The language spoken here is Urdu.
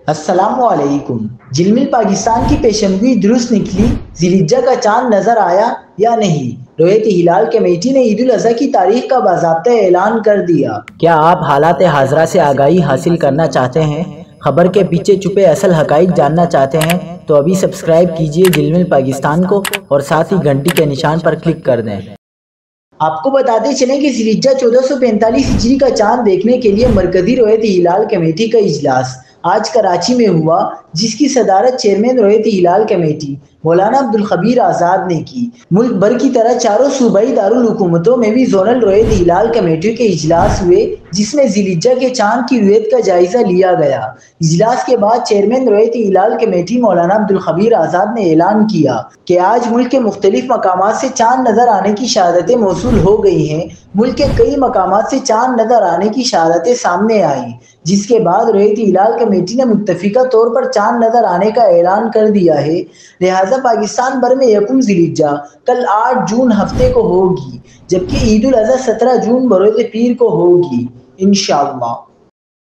السلام علیکم۔ جلمل پاکستان کی پیشنگوئی درست نکلی؟ ذی الحجہ کا چاند نظر آیا یا نہیں؟ رویت ہلال کمیٹی نے عید الاضحیٰ کی تاریخ کا باضابطہ اعلان کر دیا۔ کیا آپ حالات حاضرہ سے آگاہی حاصل کرنا چاہتے ہیں؟ خبر کے پیچھے چھپے اصل حقائق جاننا چاہتے ہیں تو ابھی سبسکرائب کیجئے جلمل پاکستان کو اور ساتھ ہی گھنٹی کے نشان پر کلک کر دیں۔ آپ کو بتاتے چلیں کہ ذی الحجہ 1445 ہجری کا چاند دیکھنے کے لیے مرکزی رویت ہلال کمیٹی کا اجلاس آج کراچی میں ہوا، جس کی صدارت چیئرمین رویت ہلال کمیٹی مولانا عبدالخبیر آزاد نے کی۔ ملک بھر کی طرح چاروں صوبائی دارالحکومتوں میں بھی زونل رویت ہلال کمیٹیوں کے اجلاس ہوئے، جس میں ذی الحجہ کے چاند کی رویت کا جائزہ لیا گیا۔ اجلاس کے بعد چیئرمین رویت ہلال کمیٹی مولانا عبدالخبیر آزاد نے اعلان کیا کہ آج ملک کے مختلف مقامات سے چاند نظر آنے کی شہادتیں موصول ہو گئی ہیں۔ ملک کے کئی مقامات سے چاند نظر آنے کی شہادتیں سامنے آئیں، جس کے بعد رویت ہلال کمیٹی نے متفقہ طور پر چاند نظر آنے کا اعلان کر دیا ہے۔ لہٰذا پاکستان بھر میں یکم ذی الحجہ کل 8 جون ہفتے کو ہوگی، جبکہ عید الاضحیٰ 17 جون بروز پیر کو ہوگی انشاءاللہ۔